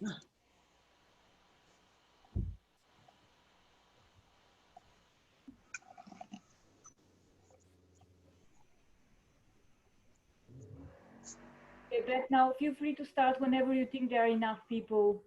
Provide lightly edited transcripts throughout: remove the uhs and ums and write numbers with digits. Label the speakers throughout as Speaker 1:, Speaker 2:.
Speaker 1: Okay, Brett, now feel free to start whenever you think there are enough people.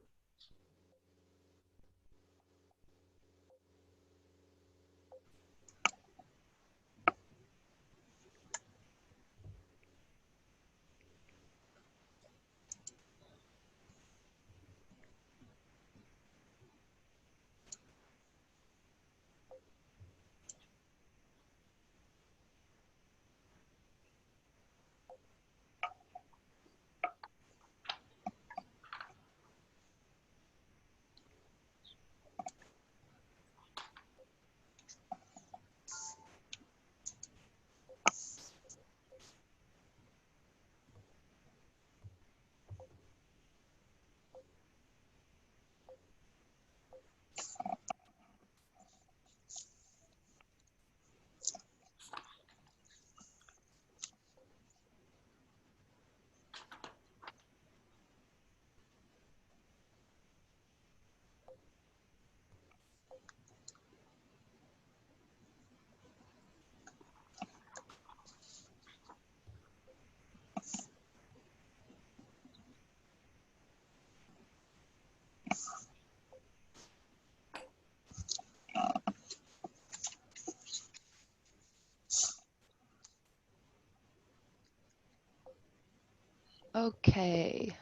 Speaker 2: Okay,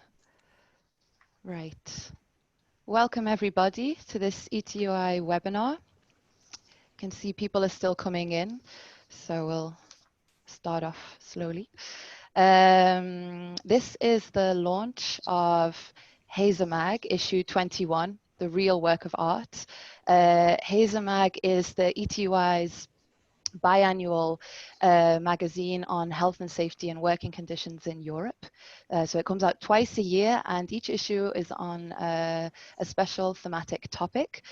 Speaker 2: right. Welcome everybody to this ETUI webinar. You can see people are still coming in, so we'll start off slowly. This is the launch of HesaMag issue 21, the real work of art. HesaMag is the ETUI's biannual magazine on health and safety and working conditions in Europe. So it comes out twice a year, and each issue is on a special thematic topic.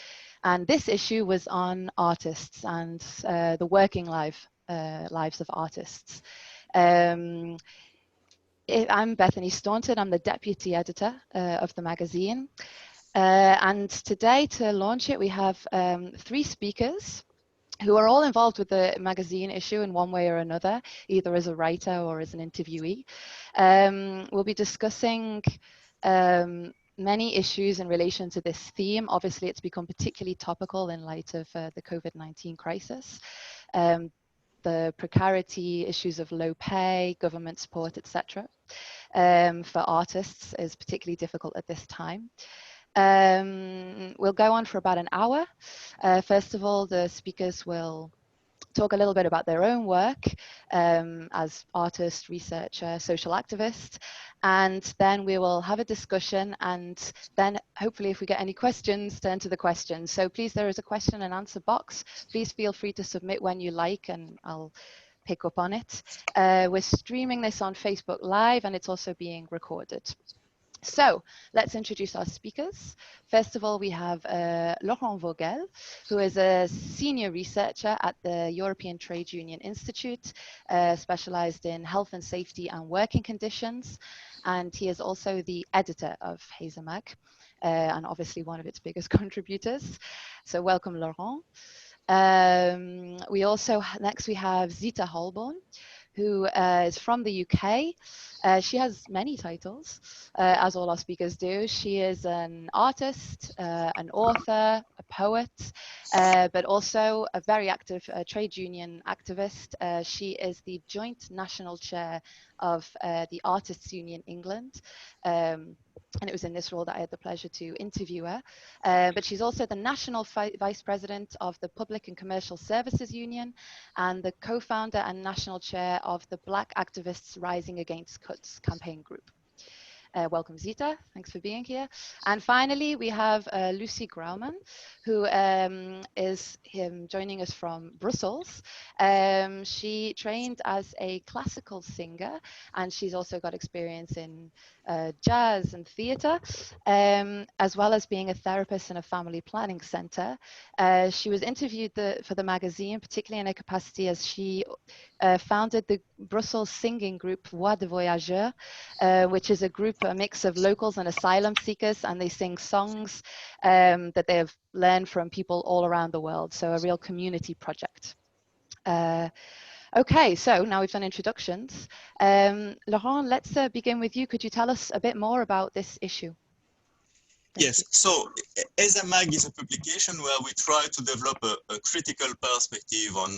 Speaker 2: And this issue was on artists and the working lives of artists. I'm Bethany Staunton. I'm the deputy editor of the magazine. And today, to launch it, we have 3 speakers who are all involved with the magazine issue in one way or another, either as a writer or as an interviewee. We'll be discussing many issues in relation to this theme. Obviously, it's become particularly topical in light of the COVID-19 crisis. The precarity, issues of low pay, government support, etc. For artists is particularly difficult at this time. We'll go on for about an hour. First of all, the speakers will talk a little bit about their own work as artist, researcher, social activist, and then we will have a discussion, and then hopefully if we get any questions, turn to the questions. So please, there is a question and answer box. Please feel free to submit when you like, and I'll pick up on it. We're streaming this on Facebook Live, and it's also being recorded. So let's introduce our speakers. First of all, we have Laurent Vogel, who is a senior researcher at the European Trade Union Institute, specialized in health and safety and working conditions. And he is also the editor of HesaMag, and obviously one of its biggest contributors. So welcome, Laurent. Next we have Zita Holbourne, who is from the UK. She has many titles, as all our speakers do. She is an artist, an author, a poet, but also a very active trade union activist. She is the joint national chair of the Artists Union England. And it was in this role that I had the pleasure to interview her. But she's also the national vice president of the Public and Commercial Services Union and the co-founder and national chair of the Black Activists Rising Against Cuts campaign group. Welcome, Zita. Thanks for being here. And finally, we have Lucy Grauman, who is joining us from Brussels. She trained as a classical singer, and she's also got experience in jazz and theatre, as well as being a therapist in a family planning centre. She was interviewed for the magazine, particularly in her capacity as she founded the Brussels singing group Voix de Voyageurs, which is a group a mix of locals and asylum seekers, and they sing songs that they have learned from people all around the world. So a real community project. Okay, so now we've done introductions. Laurent, let's begin with you. Could you tell us a bit more about this issue?
Speaker 3: Yes, so HesaMag is a publication where we try to develop a critical perspective on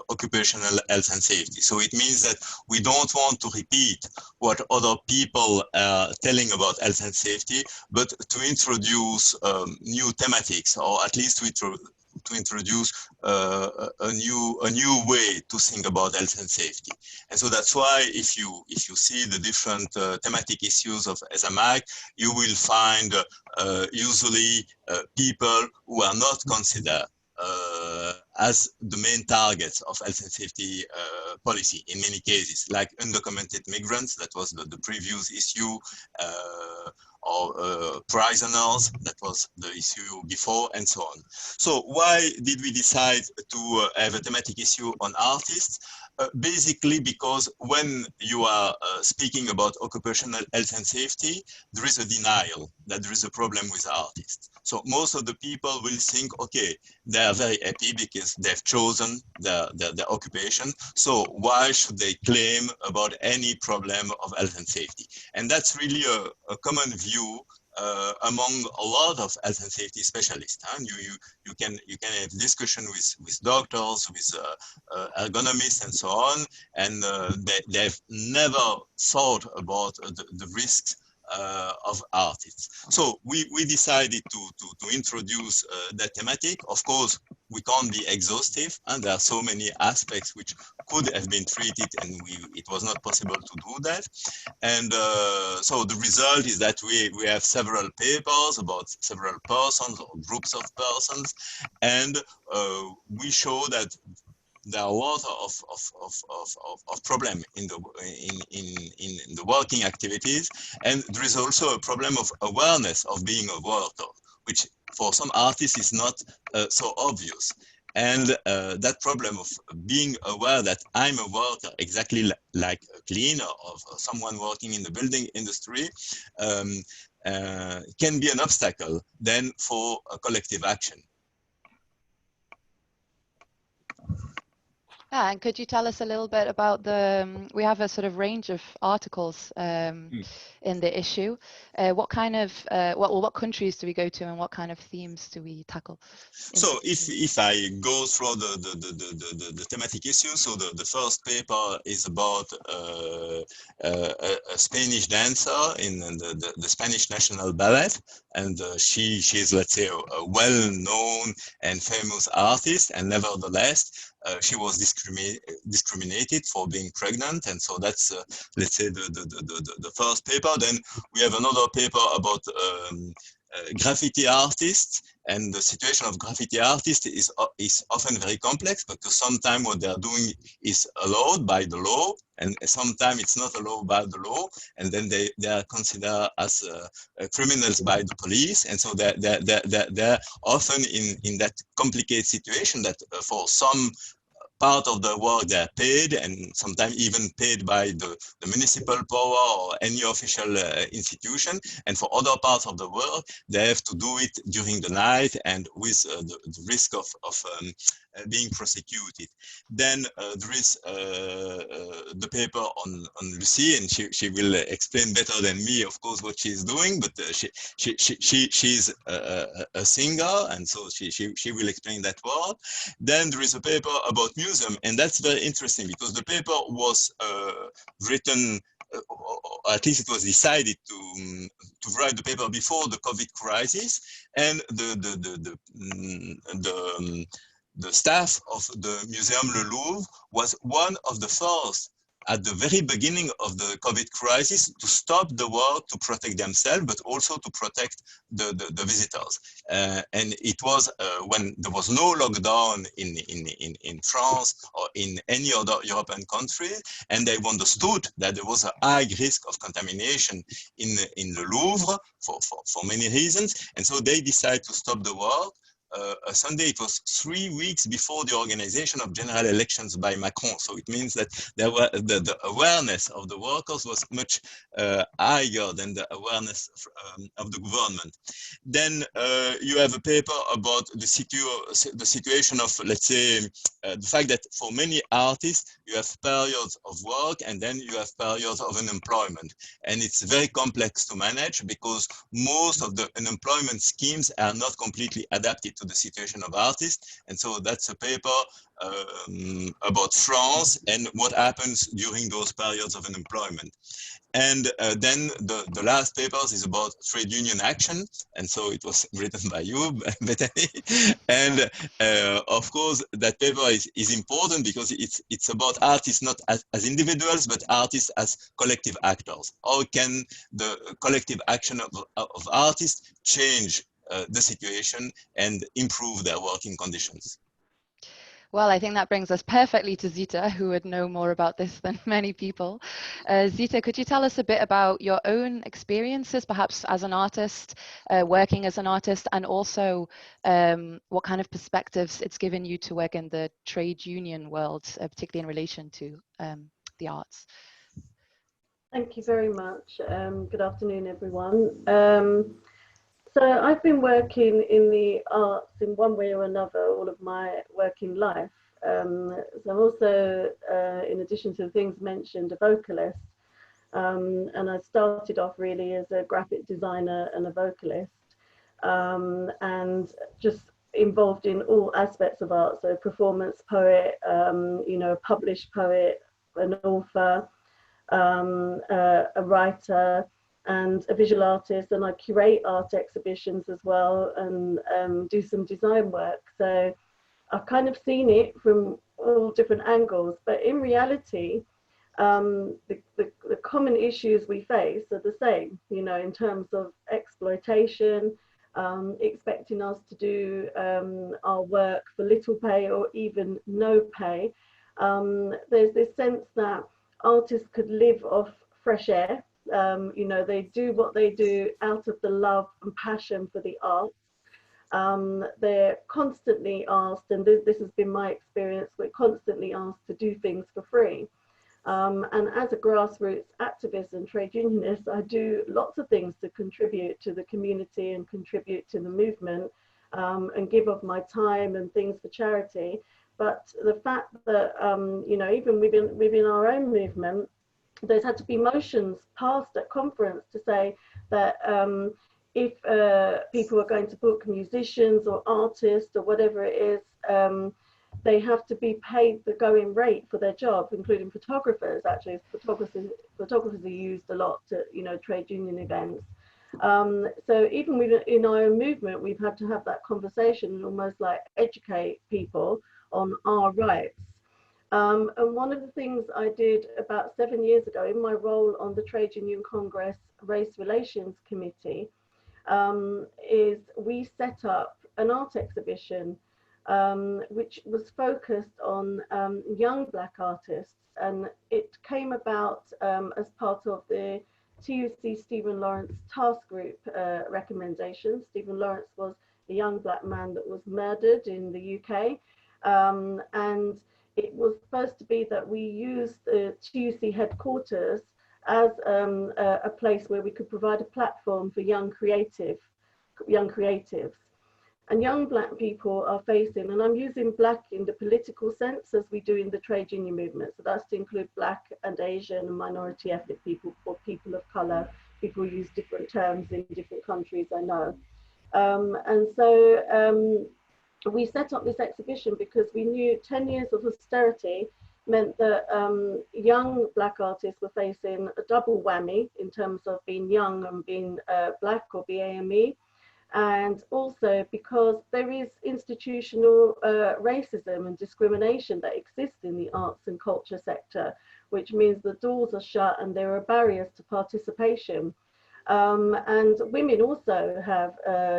Speaker 3: occupational health and safety. So it means that we don't want to repeat what other people are telling about health and safety, but to introduce new thematics, or at least to introduce a new way to think about health and safety. And so that's why if you see the different thematic issues of HesaMag, you will find usually people who are not considered as the main targets of health and safety policy in many cases, like undocumented migrants, that was the previous issue, or prisoners, that was the issue before, and so on. So why did we decide to have a thematic issue on artists? Basically because when you are speaking about occupational health and safety, there is a denial that there is a problem with artists. So most of the people will think, okay, they are very happy because they've chosen their occupation. So why should they claim about any problem of health and safety? And that's really a common view among a lot of health and safety specialists. And you can have discussion with doctors, with ergonomists, and so on, and they've never thought about the risks of artists. So we decided to introduce that thematic. Of course, we can't be exhaustive, and there are so many aspects which could have been treated, and it was not possible to do that. And so the result is that we have several papers about several persons or groups of persons, and we show that there are a lot of problem in the working activities, and there is also a problem of awareness of being a worker, which for some artists is not so obvious. And that problem of being aware that I'm a worker, exactly like a cleaner or someone working in the building industry, can be an obstacle then for a collective action.
Speaker 2: Yeah, and could you tell us a little bit about we have a sort of range of articles in the issue. What kind of, what countries do we go to, and what kind of themes do we tackle?
Speaker 3: So if I go through the thematic issue, so the first paper is about a Spanish dancer in the Spanish National Ballet, and she is, let's say, a well-known and famous artist, and nevertheless, she was discriminated for being pregnant, and so that's let's say the first paper. Then we have another paper about graffiti artists, and the situation of graffiti artists is often very complex, because sometimes what they are doing is allowed by the law, and sometimes it's not allowed by the law, and then they are considered as criminals by the police, and so they're often in that complicated situation that for some part of the work they are paid, and sometimes even paid by the municipal power or any official institution, and for other parts of the world they have to do it during the night and with the risk of being prosecuted. Then there is the paper on Lucy, and she will explain better than me, of course, what she's doing, but she's a singer, and so she will explain that word. Then there is a paper about museum, and that's very interesting, because the paper was written, or at least it was decided to write the paper before the COVID crisis, and the staff of the Museum Le Louvre was one of the first at the very beginning of the COVID crisis to stop the work to protect themselves, but also to protect the visitors. And it was when there was no lockdown in France or in any other European country, and they understood that there was a high risk of contamination in the Louvre for many reasons. And so they decided to stop the work a Sunday. It was 3 weeks before the organization of general elections by Macron. So it means that there were the awareness of the workers was much higher than the awareness of the government. Then you have a paper about the situation of, let's say, the fact that for many artists, you have periods of work and then you have periods of unemployment. And it's very complex to manage because most of the unemployment schemes are not completely adapted to the situation of artists. And so that's a paper about France and what happens during those periods of unemployment. And then the last papers is about trade union action. And so it was written by you, Bethany. And of course, that paper is important because it's about artists not as individuals, but artists as collective actors. How can the collective action of artists change the situation and improve their working conditions?
Speaker 2: Well, I think that brings us perfectly to Zita, who would know more about this than many people. Zita, could you tell us a bit about your own experiences, perhaps as an artist, working as an artist, and also what kind of perspectives it's given you to work in the trade union world, particularly in relation to the arts?
Speaker 4: Thank you very much. Good afternoon, everyone. So I've been working in the arts in one way or another all of my working life. So I'm also, in addition to the things mentioned, a vocalist. And I started off really as a graphic designer and a vocalist, and just involved in all aspects of art. So performance poet, you know, a published poet, an author, a writer, and a visual artist, and I curate art exhibitions as well, and do some design work. So I've kind of seen it from all different angles, but in reality, the common issues we face are the same, you know, in terms of exploitation, expecting us to do our work for little pay or even no pay. There's this sense that artists could live off fresh air. You know, they do what they do out of the love and passion for the arts. They're constantly asked, and this has been my experience, we're constantly asked to do things for free. And as a grassroots activist and trade unionist, I do lots of things to contribute to the community and contribute to the movement, and give of my time and things for charity. But the fact that, you know, even within our own movement, there's had to be motions passed at conference to say that if people are going to book musicians or artists or whatever it is, they have to be paid the going rate for their job, including photographers. Actually, photographers are used a lot to, you know, trade union events. So even in our own movement, we've had to have that conversation and almost like educate people on our rights. And one of the things I did about 7 years ago in my role on the Trade Union Congress Race Relations Committee, is we set up an art exhibition which was focused on young Black artists, and it came about as part of the TUC Stephen Lawrence task group recommendations. Stephen Lawrence was a young Black man that was murdered in the UK, and it was supposed to be that we used the TUC headquarters as a place where we could provide a platform for young creatives. And young Black people are facing, and I'm using Black in the political sense as we do in the trade union movement. So that's to include Black and Asian and minority ethnic people, or people of color. People use different terms in different countries, I know. And so we set up this exhibition because we knew 10 years of austerity meant that young Black artists were facing a double whammy in terms of being young and being Black or BAME. And also because there is institutional racism and discrimination that exists in the arts and culture sector, which means the doors are shut and there are barriers to participation. And women also have,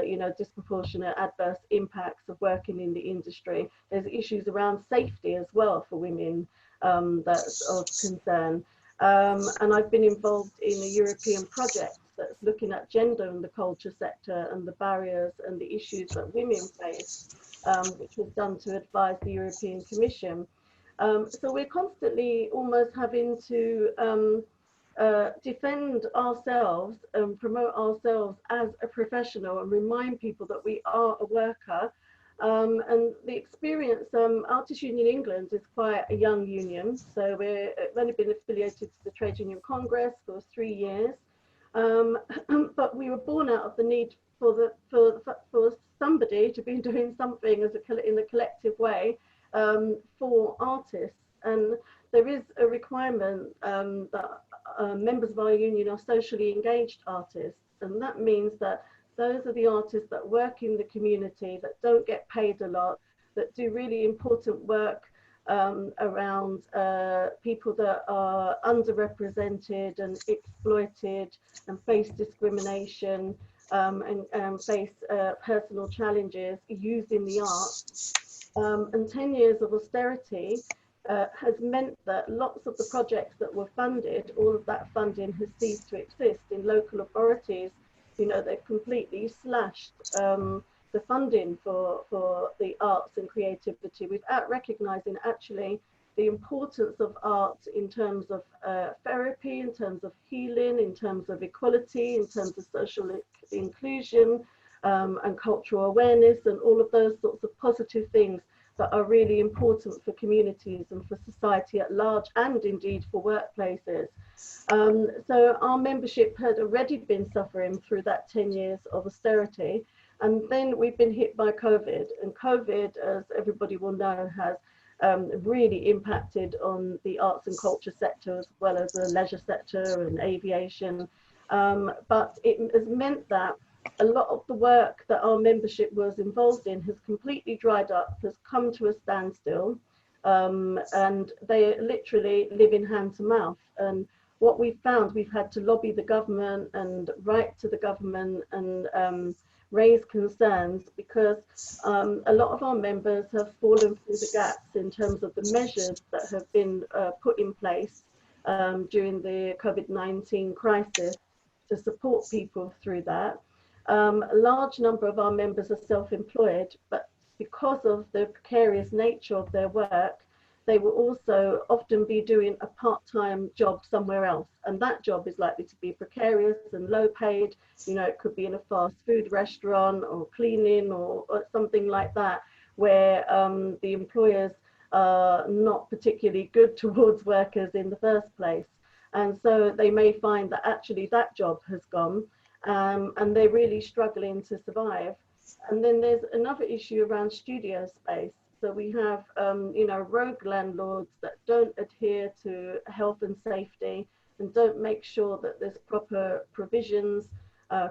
Speaker 4: you know, disproportionate adverse impacts of working in the industry. There's issues around safety as well for women that's of concern. And I've been involved in a European project that's looking at gender in the culture sector and the barriers and the issues that women face, which was done to advise the European Commission. So we're constantly almost having to defend ourselves and promote ourselves as a professional and remind people that we are a worker. And the experience, Artists Union England is quite a young union, so we've only been affiliated to the Trade Union Congress for 3 years, but we were born out of the need for somebody to be doing something as in a collective way for artists. And there is a requirement that members of our union are socially engaged artists, and that means that those are the artists that work in the community, that don't get paid a lot, that do really important work around people that are underrepresented and exploited and face discrimination and face personal challenges using the arts. And 10 years of austerity has meant that lots of the projects that were funded, all of that funding has ceased to exist in local authorities. You know, they've completely slashed the funding for the arts and creativity without recognizing actually the importance of art in terms of therapy, in terms of healing, in terms of equality, in terms of social inclusion and cultural awareness, and all of those sorts of positive things that are really important for communities and for society at large, and indeed for workplaces. So our membership had already been suffering through that 10 years of austerity, and then we've been hit by COVID, and COVID, as everybody will know, has really impacted on the arts and culture sector as well as the leisure sector and aviation. But it has meant that a lot of the work that our membership was involved in has completely dried up, has come to a standstill, and they literally live in hand to mouth. And what we've found, we've had to lobby the government and write to the government and raise concerns, because a lot of our members have fallen through the gaps in terms of the measures that have been put in place during the COVID-19 crisis to support people through that. A large number of our members are self-employed, but because of the precarious nature of their work, they will also often be doing a part-time job somewhere else. And that job is likely to be precarious and low paid. You know, it could be in a fast food restaurant or cleaning or something like that, where the employers are not particularly good towards workers in the first place. And so they may find that actually that job has gone, and they're really struggling to survive. And then there's another issue around studio space. So we have, you know, rogue landlords that don't adhere to health and safety and don't make sure that there's proper provisions,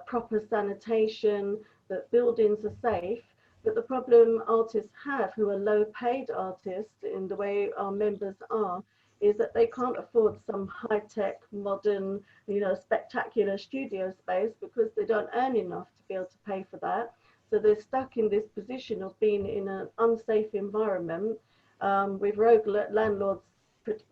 Speaker 4: proper sanitation, that buildings are safe. But the problem artists have, who are low paid artists in the way our members are, is that they can't afford some high-tech, modern, you know, spectacular studio space because they don't earn enough to be able to pay for that. So they're stuck in this position of being in an unsafe environment with rogue landlords,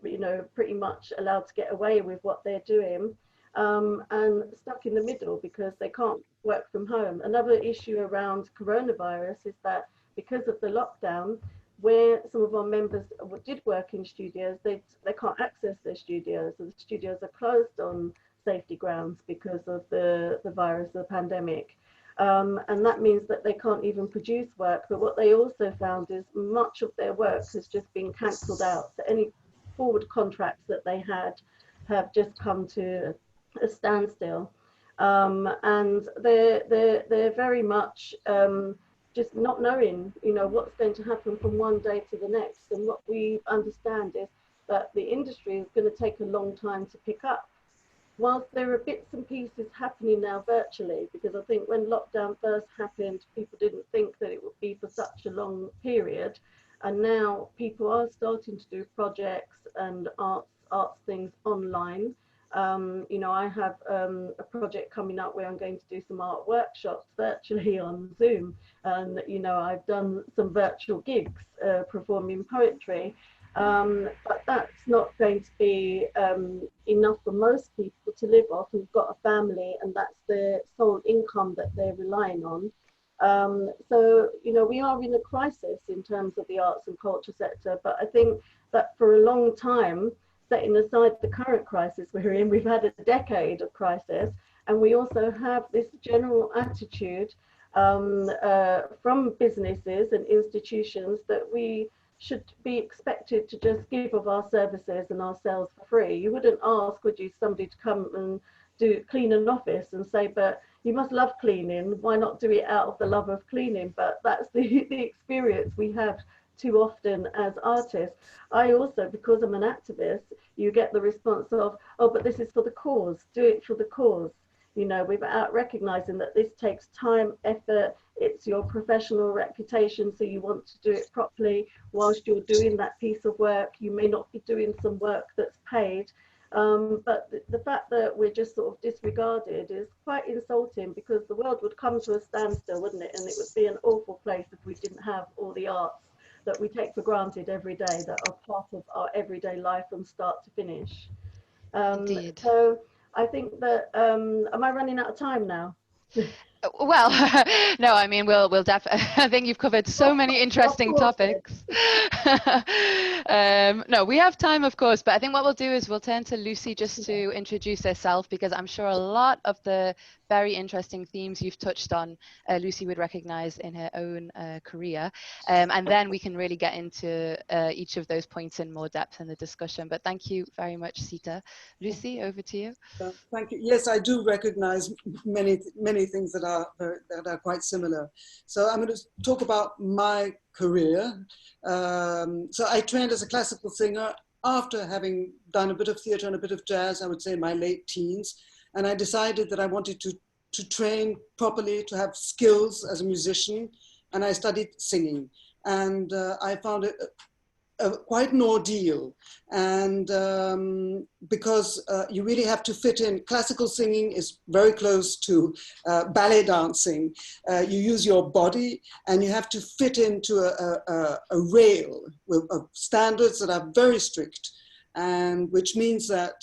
Speaker 4: you know, pretty much allowed to get away with what they're doing, and stuck in the middle because they can't work from home. Another issue around coronavirus is that because of the lockdown, where some of our members did work in studios, they can't access their studios. So the studios are closed on safety grounds because of the virus, the pandemic. And that means that they can't even produce work. But what they also found is much of their work has just been cancelled out. So any forward contracts that they had have just come to a standstill. And they're very much just not knowing, you know, what's going to happen from one day to the next. And what we understand is that the industry is going to take a long time to pick up. Whilst there are bits and pieces happening now virtually, because I think when lockdown first happened, people didn't think that it would be for such a long period. And now people are starting to do projects and arts things online. You know, I have a project coming up where I'm going to do some art workshops virtually on Zoom. And, you know, I've done some virtual gigs performing poetry. But that's not going to be enough for most people to live off who've got a family and that's their sole income that they're relying on. So, you know, we are in a crisis in terms of the arts and culture sector, but I think that for a long time, setting aside the current crisis we're in, we've had a decade of crisis, and we also have this general attitude from businesses and institutions that we should be expected to just give of our services and ourselves for free. You wouldn't ask, would you, somebody to come and clean an office and say, but you must love cleaning, why not do it out of the love of cleaning? But that's the experience we have too often as artists. I also, because I'm an activist, you get the response of, oh, but this is for the cause, do it for the cause. You know, without recognizing that this takes time, effort, it's your professional reputation, so you want to do it properly. Whilst you're doing that piece of work, you may not be doing some work that's paid. But the fact that we're just sort of disregarded is quite insulting, because the world would come to a standstill, wouldn't it? And it would be an awful place if we didn't have all the arts that we take for granted every day, that are part of our everyday life from start to finish.
Speaker 2: Indeed.
Speaker 4: So I think that, am I running out of time now?
Speaker 2: Well, no, I mean, we'll definitely, I think you've covered so many interesting topics. No, we have time, of course, but I think what we'll do is we'll turn to Lucy just to introduce herself, because I'm sure a lot of the very interesting themes you've touched on, Lucy would recognize in her own career. And then we can really get into each of those points in more depth in the discussion. But thank you very much, Zita. Lucy, over to you.
Speaker 5: Thank you. Yes, I do recognize many things that are quite similar. So I'm going to talk about my career. So I trained as a classical singer after having done a bit of theatre and a bit of jazz, I would say in my late teens. And I decided that I wanted to train properly, to have skills as a musician. And I studied singing. And I found it quite an ordeal. And because you really have to fit in. Classical singing is very close to ballet dancing. You use your body and you have to fit into a rail of standards that are very strict. And which means that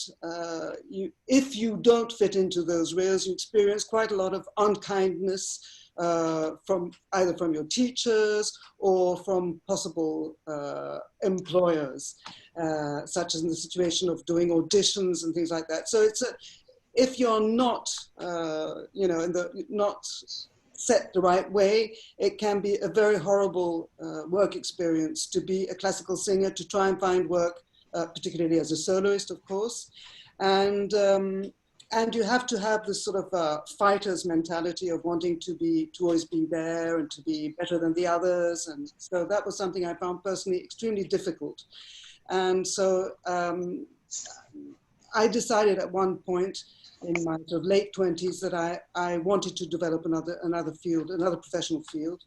Speaker 5: if you don't fit into those rails, you experience quite a lot of unkindness from either from your teachers or from possible employers, such as in the situation of doing auditions and things like that. So it's if you're not, you know, not set the right way, it can be a very horrible work experience to be a classical singer, to try and find work. Particularly as a soloist, of course, and you have to have this sort of fighter's mentality of wanting to always be there and to be better than the others, and so that was something I found personally extremely difficult. And so I decided at one point in my sort of late 20s that I wanted to develop another field, another professional field.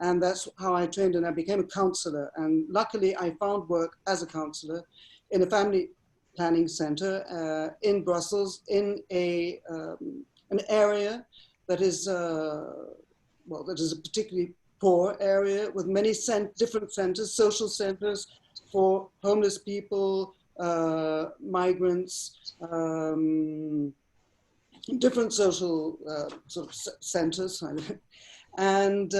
Speaker 5: And that's how I trained, and I became a counselor. And luckily, I found work as a counselor in a family planning center in Brussels, in an area that is, well, that is a particularly poor area with many different centers, social centers for homeless people, migrants, different social sort of centers. And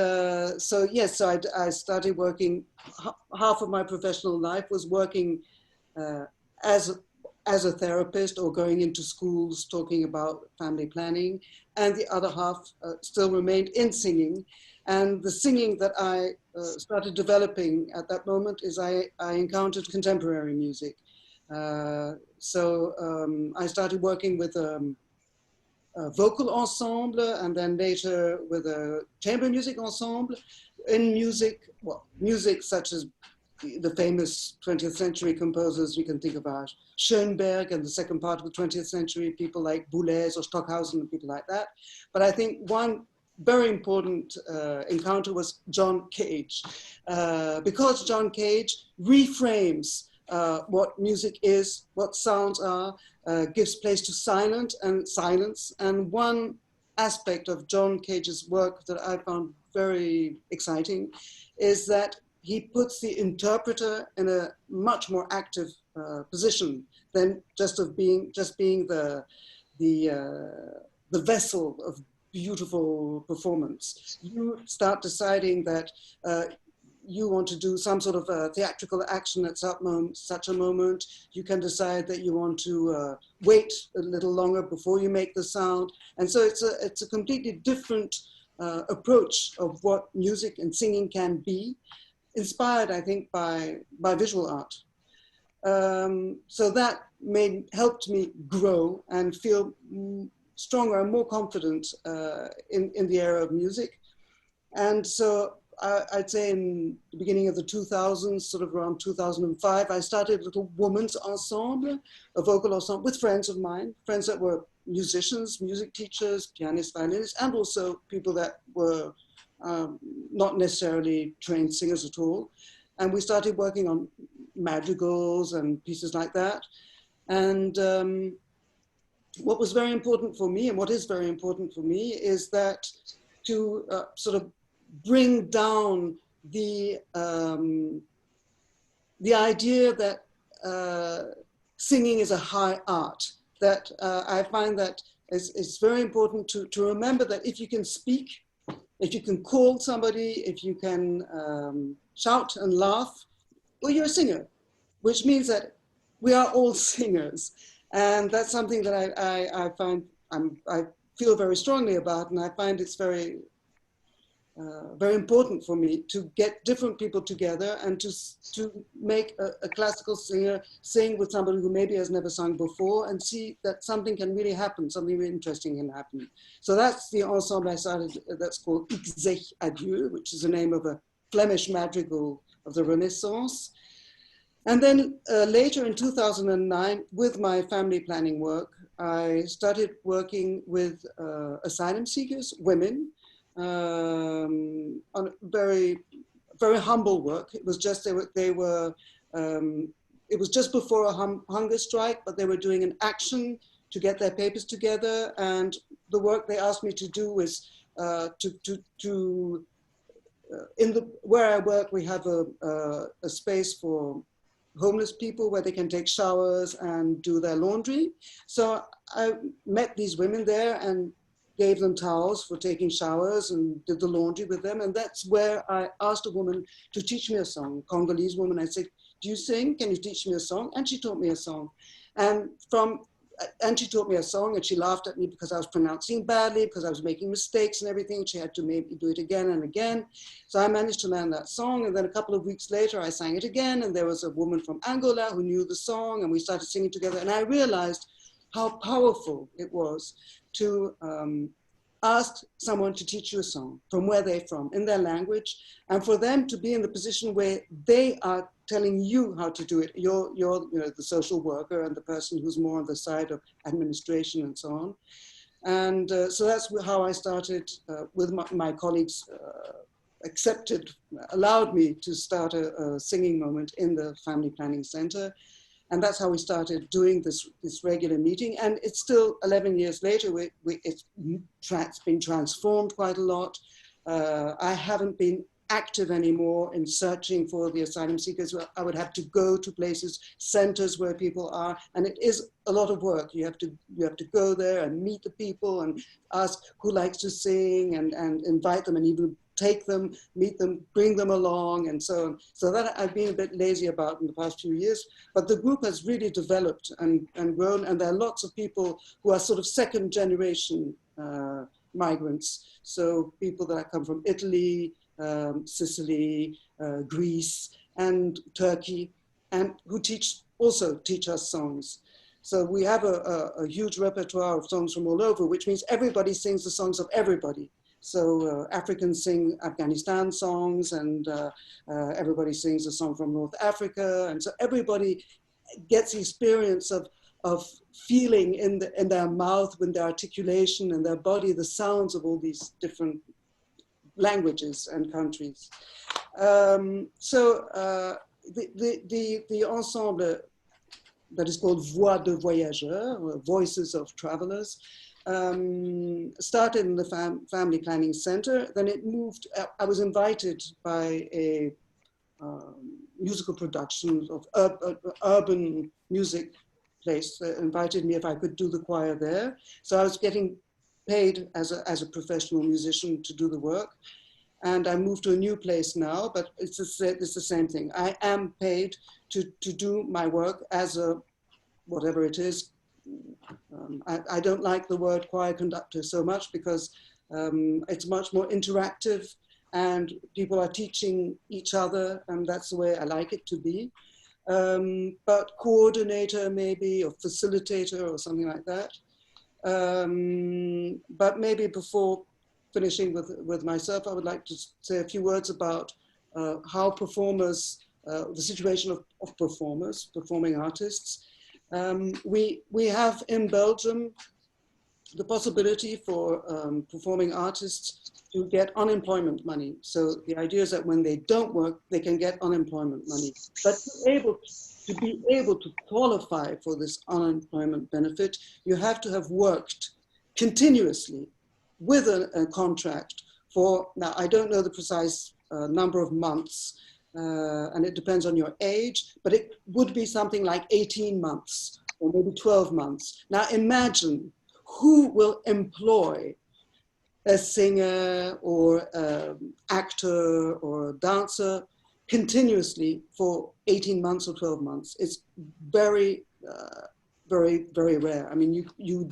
Speaker 5: so, yes, so I started working, half of my professional life was working as a therapist or going into schools talking about family planning. And the other half still remained in singing. And the singing that I started developing at that moment is I encountered contemporary music. So I started working with vocal ensemble, and then later with a chamber music ensemble in music, well, music such as the famous 20th century composers. You can think about Schoenberg and the second part of the 20th century, people like Boulez or Stockhausen and people like that. But I think one very important encounter was John Cage, because John Cage reframes what music is, what sounds are, gives place to silence. And one aspect of John Cage's work that I found very exciting is that he puts the interpreter in a much more active position than just being the vessel of beautiful performance. You start deciding that you want to do some sort of a theatrical action at such a moment. You can decide that you want to wait a little longer before you make the sound. And so it's a completely different approach of what music and singing can be, inspired, I think, by visual art. So that helped me grow and feel stronger and more confident in the area of music. And so I'd say in the beginning of the 2000s, sort of around 2005, I started a little women's ensemble, a vocal ensemble with friends of mine, friends that were musicians, music teachers, pianists, violinists, and also people that were not necessarily trained singers at all. And we started working on madrigals and pieces like that. And what was very important for me, and what is very important for me, is that to sort of bring down the idea that singing is a high art. That I find that it's very important to remember that if you can speak, if you can call somebody, if you can shout and laugh, well, you're a singer, which means that we are all singers. And that's something that I find, I feel very strongly about, and I find it's very important for me to get different people together and to make a classical singer sing with somebody who maybe has never sung before, and see that something can really happen, something really interesting can happen. So that's the ensemble I started, that's called Ik zeg adieu, which is the name of a Flemish madrigal of the Renaissance. And then later in 2009, with my family planning work, I started working with asylum seekers, women, on very, very humble work. It was just, it was just before a hunger strike, but they were doing an action to get their papers together. And the work they asked me to do was where I work, we have a space for homeless people where they can take showers and do their laundry. So I met these women there and gave them towels for taking showers and did the laundry with them. And that's where I asked a woman to teach me a song, a Congolese woman. I said, do you sing? Can you teach me a song? And she taught me a song. And she taught me a song, and she laughed at me because I was pronouncing badly, because I was making mistakes and everything. She had to make me do it again and again. So I managed to learn that song. And then a couple of weeks later, I sang it again. And there was a woman from Angola who knew the song, and we started singing together. And I realized how powerful it was to ask someone to teach you a song from where they're from, in their language, and for them to be in the position where they are telling you how to do it. You're the social worker and the person who's more on the side of administration and so on. And so that's how I started with my colleagues allowed me to start a singing moment in the Family Planning Center. And that's how we started doing this regular meeting. And it's still 11 years later, it's been transformed quite a lot. I haven't been active anymore in searching for the asylum seekers. I would have to go to places, centers where people are, and it is a lot of work. You have to go there and meet the people and ask who likes to sing and invite them and even take them, meet them, bring them along, and so on. So that I've been a bit lazy about in the past few years, but the group has really developed and grown, and there are lots of people who are sort of second generation migrants. So people that come from Italy, Sicily, Greece, and Turkey, and who also teach us songs. So we have a huge repertoire of songs from all over, which means everybody sings the songs of everybody. So Africans sing Afghanistan songs, and everybody sings a song from North Africa. And so everybody gets the experience of feeling in their mouth, with their articulation and their body, the sounds of all these different languages and countries. The ensemble that is called Voix de Voyageurs, or Voices of Travelers, started in the Family Planning Center. Then it moved, I was invited by a musical productions of urban music place. They invited me if I could do the choir there. So I was getting paid as a professional musician to do the work. And I moved to a new place now, but it's the same thing. I am paid to do my work as a, whatever it is. I don't like the word choir conductor so much because it's much more interactive and people are teaching each other, and that's the way I like it to be. But coordinator maybe, or facilitator or something like that. But maybe before finishing with myself, I would like to say a few words about how performers, the situation of performers, performing artists. We have in Belgium the possibility for performing artists to get unemployment money. So the idea is that when they don't work, they can get unemployment money. But to be able to qualify for this unemployment benefit, you have to have worked continuously with a contract for, now I don't know the precise number of months, and it depends on your age, but it would be something like 18 months or maybe 12 months. Now imagine who will employ a singer or actor or dancer continuously for 18 months or 12 months. It's very, very, very rare. I mean, you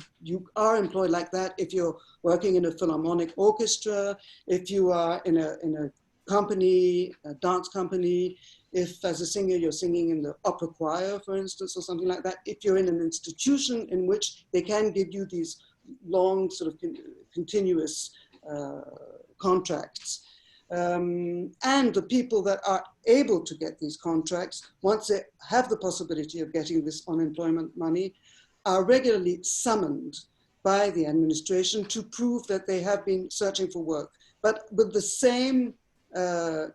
Speaker 5: are employed like that if you're working in a philharmonic orchestra, if you are in a company, a dance company, if as a singer you're singing in the opera choir, for instance, or something like that, if you're in an institution in which they can give you these long sort of continuous contracts. And the people that are able to get these contracts, once they have the possibility of getting this unemployment money, are regularly summoned by the administration to prove that they have been searching for work, but with the same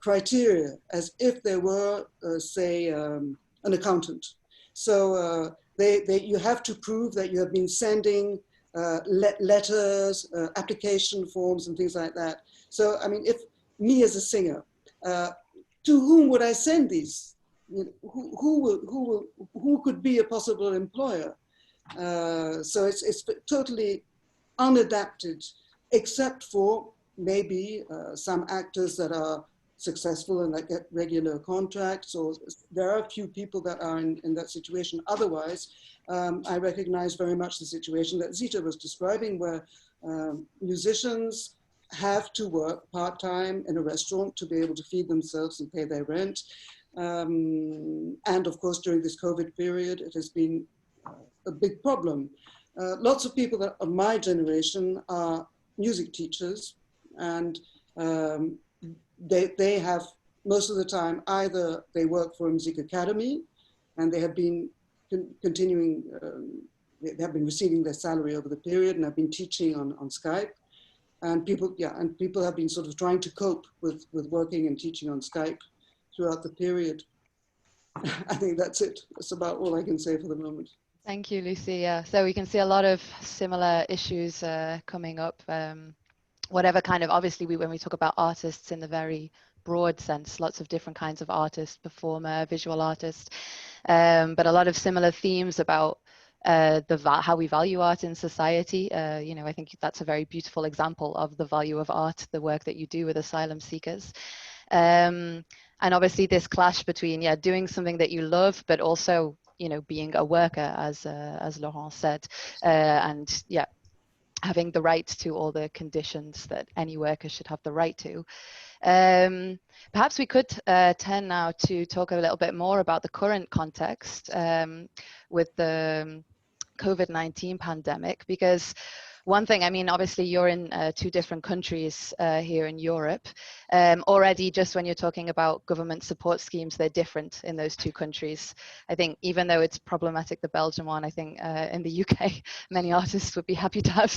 Speaker 5: criteria as if they were, say, an accountant. So you have to prove that you have been sending letters, application forms and things like that. So, I mean, if me as a singer, to whom would I send these? Who could be a possible employer? So it's totally unadapted, except for maybe some actors that are successful and that get regular contracts, or there are a few people that are in that situation. Otherwise, I recognize very much the situation that Zita was describing, where musicians have to work part-time in a restaurant to be able to feed themselves and pay their rent. And of course, during this COVID period, it has been a big problem. Lots of people that of my generation are music teachers, and they have, most of the time, either they work for a music academy and they have been continuing, they have been receiving their salary over the period and have been teaching on Skype. And people have been sort of trying to cope with working and teaching on Skype throughout the period. I think that's it. That's about all I can say for the moment.
Speaker 2: Thank you, Lucy. Yeah, so we can see a lot of similar issues coming up. Whatever kind of, obviously, when we talk about artists in the very broad sense, lots of different kinds of artists, performer, visual artist, but a lot of similar themes about how we value art in society. You know, I think that's a very beautiful example of the value of art, the work that you do with asylum seekers. And obviously this clash between, yeah, doing something that you love, but also, you know, being a worker, as Laurent said, and yeah, having the right to all the conditions that any worker should have the right to. Perhaps we could turn now to talk a little bit more about the current context with the COVID-19 pandemic, because one thing, I mean, obviously you're in two different countries here in Europe. Already, just when you're talking about government support schemes, they're different in those two countries. I think even though it's problematic, the Belgian one, I think in the UK, many artists would be happy to have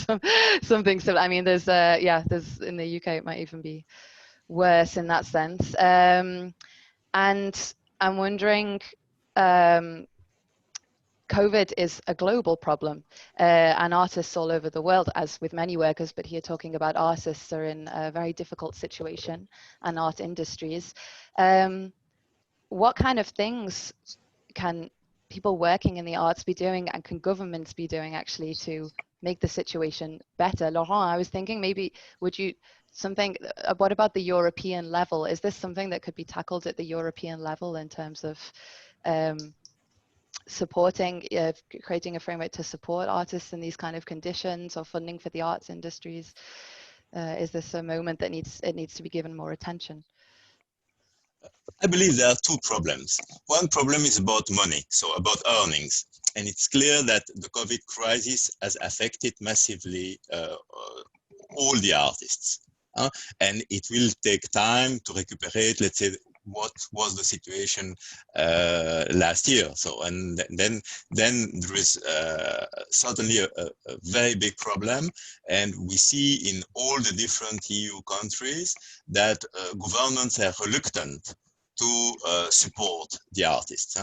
Speaker 2: something. So, I mean, there's in the UK, it might even be worse in that sense. And I'm wondering, COVID is a global problem, and artists all over the world, as with many workers, but here talking about artists, are in a very difficult situation, and art industries. what kind of things can people working in the arts be doing, and can governments be doing actually to make the situation better? Laurent, I was thinking maybe what about the European level? Is this something that could be tackled at the European level in terms of supporting, creating a framework to support artists in these kind of conditions, or funding for the arts industries? Is this a moment that needs to be given more attention?
Speaker 3: I believe there are two problems. One problem is about money, so about earnings. And it's clear that the COVID crisis has affected massively all the artists. And it will take time to recuperate, let's say, what was the situation last year. So, and then there is certainly a very big problem. And we see in all the different EU countries that governments are reluctant to support the artists.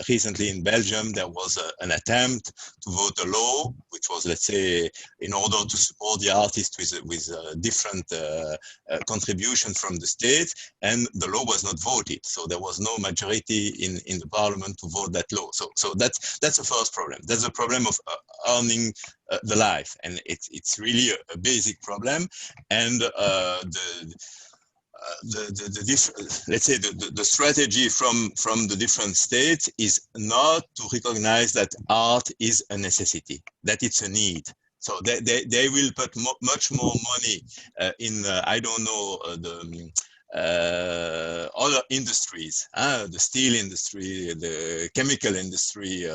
Speaker 3: Recently in Belgium, there was an attempt to vote a law, which was, let's say, in order to support the artists with different contributions from the state, and the law was not voted. So there was no majority in the parliament to vote that law. So that's the first problem. That's the problem of earning the life, and it's really a basic problem. And let's say the strategy from the different states is not to recognize that art is a necessity, that it's a need. So they will put much more money in I don't know other industries, the steel industry, the chemical industry,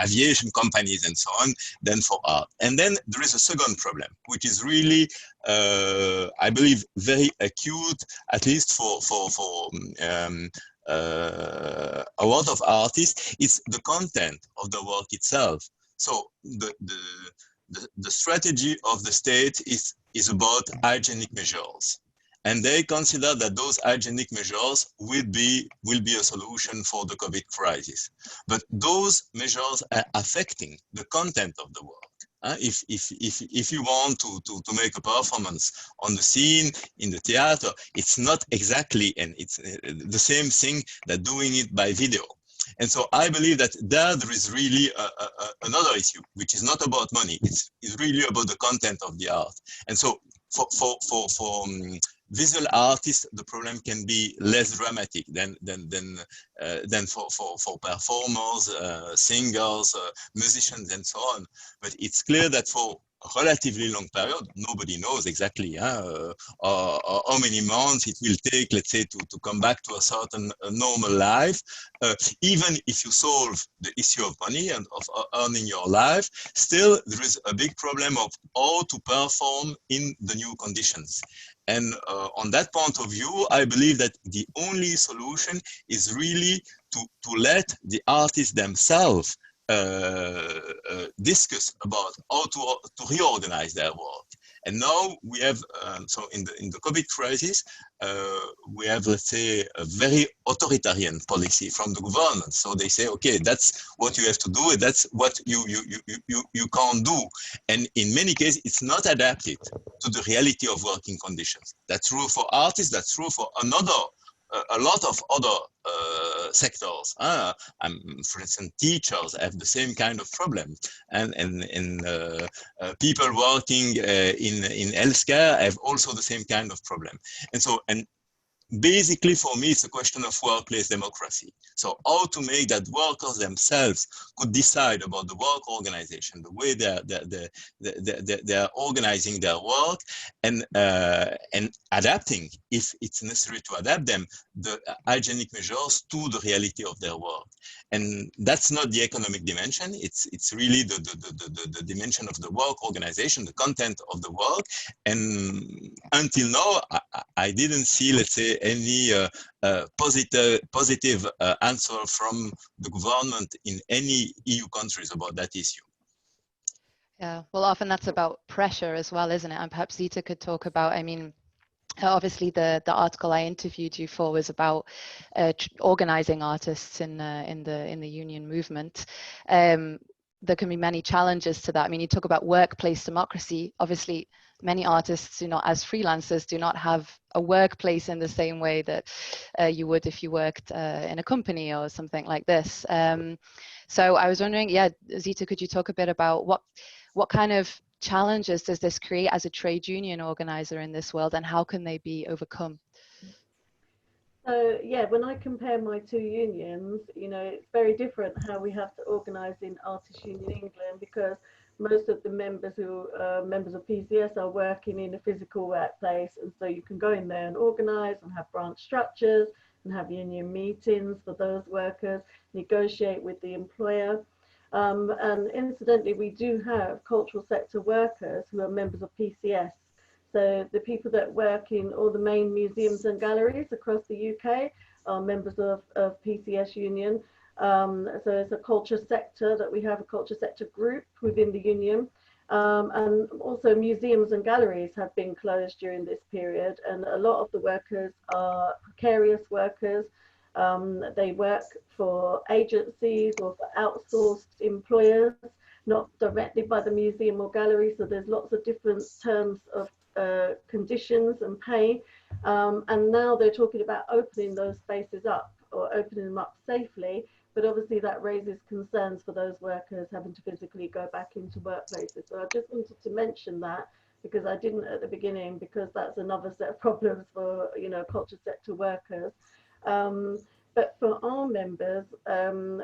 Speaker 3: aviation companies, and so on, than for art. And then there is a second problem, which is really, I believe, very acute, at least for a lot of artists. It's the content of the work itself. So the strategy of the state is about hygienic measures, and they consider that those hygienic measures will be a solution for the COVID crisis. But those measures are affecting the content of the work. If you want to make a performance on the scene in the theater, it's not exactly, and it's the same thing that doing it by video. And so I believe that there is really another issue, which is not about money. It's really about the content of the art. And so for visual artists, the problem can be less dramatic than for performers, singers, musicians, and so on. But it's clear that for a relatively long period, nobody knows exactly how many months it will take, let's say, to come back to a certain normal life. Even if you solve the issue of money and of earning your life, still there is a big problem of how to perform in the new conditions. And on that point of view, I believe that the only solution is really to let the artists themselves discuss about how to reorganize their work. And now we have, so in the COVID crisis, we have, let's say, a very authoritarian policy from the government. So they say, okay, that's what you have to do, and that's what you can't do. And in many cases, it's not adapted to the reality of working conditions. That's true for artists, that's true for a lot of other sectors. For instance, teachers have the same kind of problem, and people working in healthcare have also the same kind of problem. And so, basically, for me, it's a question of workplace democracy. So how to make that workers themselves could decide about the work organization, the way they're organizing their work, and adapting, if it's necessary to adapt them, the hygienic measures to the reality of their work. And that's not the economic dimension. It's really the dimension of the work organization, the content of the work. And until now, I didn't see, let's say, any positive answer from the government in any EU countries about that issue.
Speaker 2: Yeah, well, often that's about pressure as well, isn't it? And perhaps Zita could talk about, I mean, obviously the article I interviewed you for was about organizing artists in the union movement. there can be many challenges to that. I mean, you talk about workplace democracy. Obviously, many artists do not, as freelancers, do not have a workplace in the same way that you would if you worked in a company or something like this. So I was wondering, yeah, Zita, could you talk a bit about what kind of challenges does this create as a trade union organizer in this world, and how can they be overcome?
Speaker 4: So yeah, when I compare my two unions, you know, it's very different how we have to organise in Artists Union England, because most of the members who members of PCS are working in a physical workplace, and so you can go in there and organise and have branch structures and have union meetings for those workers, negotiate with the employer. And incidentally, we do have cultural sector workers who are members of PCS. So the people that work in all the main museums and galleries across the UK are members of PCS Union. So it's a culture sector that we have, a culture sector group within the union. And also museums and galleries have been closed during this period, and a lot of the workers are precarious workers. They work for agencies or for outsourced employers, not directly by the museum or gallery. So there's lots of different terms of conditions and pay, and now they're talking about opening those spaces up, or opening them up safely, but obviously that raises concerns for those workers having to physically go back into workplaces. So I just wanted to mention that, because I didn't at the beginning, because that's another set of problems for, you know, culture sector workers. But for our members,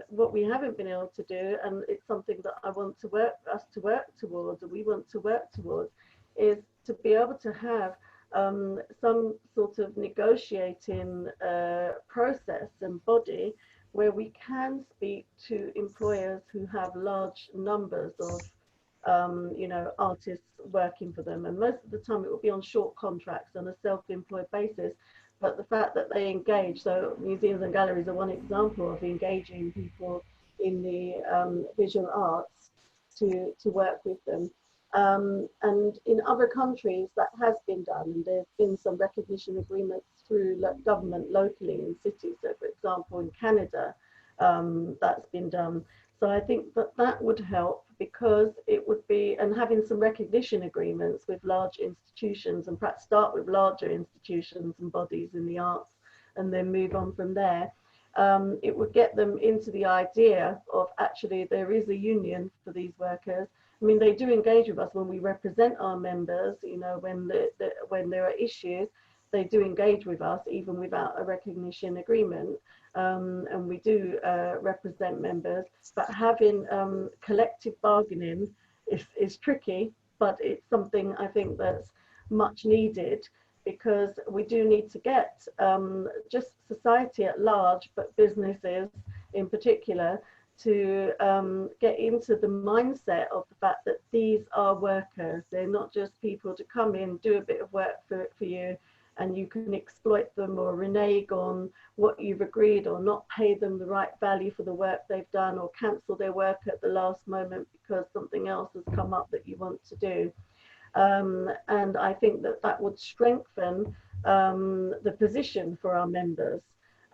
Speaker 4: what we haven't been able to do, and it's something that I want to us to work towards, and we want to work towards, is to be able to have some sort of negotiating process and body where we can speak to employers who have large numbers of you know, artists working for them, and most of the time it will be on short contracts on a self-employed basis. But the fact that they engage, so museums and galleries are one example of engaging people in the visual arts to work with them. And in other countries that has been done, and there's been some recognition agreements through government locally in cities. So for example, in Canada, that's been done. So I think that that would help, because it would be, and having some recognition agreements with large institutions, and perhaps start with larger institutions and bodies in the arts and then move on from there. It would get them into the idea of actually there is a union for these workers. I mean, they do engage with us when we represent our members, you know, when there are issues, they do engage with us even without a recognition agreement. And we do represent members, but having collective bargaining is tricky, but it's something I think that's much needed, because we do need to get just society at large, but businesses in particular, to get into the mindset of the fact that these are workers. They're not just people to come in, do a bit of work for you, and you can exploit them or renege on what you've agreed, or not pay them the right value for the work they've done, or cancel their work at the last moment because something else has come up that you want to do. And I think that that would strengthen the position for our members.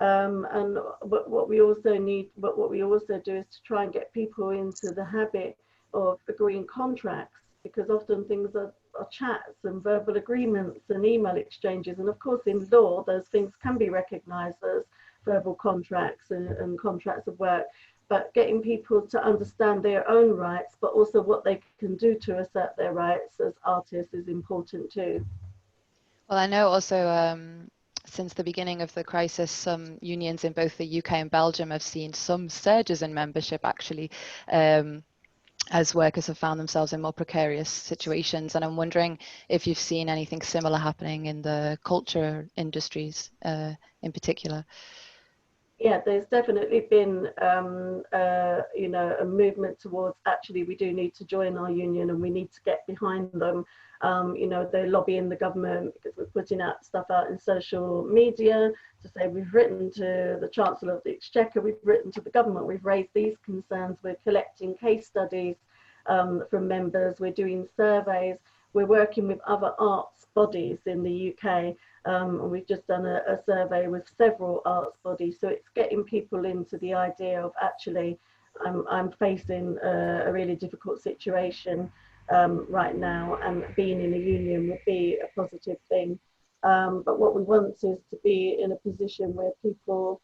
Speaker 4: And what we also need, but what we also do is to try and get people into the habit of agreeing contracts, because often things are chats and verbal agreements and email exchanges. And of course, in law, those things can be recognized as verbal contracts and contracts of work. But getting people to understand their own rights, but also what they can do to assert their rights as artists, is important too.
Speaker 2: Well, I know also since the beginning of the crisis, some unions in both the UK and Belgium have seen some surges in membership, actually, as workers have found themselves in more precarious situations. And I'm wondering if you've seen anything similar happening in the culture industries in particular.
Speaker 4: Yeah, there's definitely been, you know, a movement towards actually we do need to join our union and we need to get behind them. You know, they're lobbying the government because we're putting out stuff out in social media to say we've written to the Chancellor of the Exchequer, we've written to the government, we've raised these concerns, we're collecting case studies from members, we're doing surveys, we're working with other arts bodies in the UK. And we've just done a survey with several arts bodies. So it's getting people into the idea of actually I'm facing a really difficult situation right now, and being in a union would be a positive thing. But what we want is to be in a position where people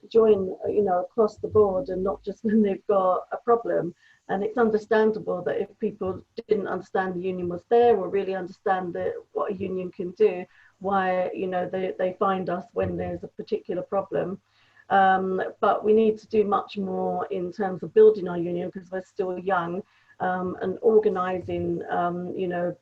Speaker 4: join, across the board, and not just when they've got a problem. And it's understandable that if people didn't understand the union was there, or really understand what a union can do, why they find us when there's a particular problem. But we need to do much more in terms of building our union, because we're still young, and organising,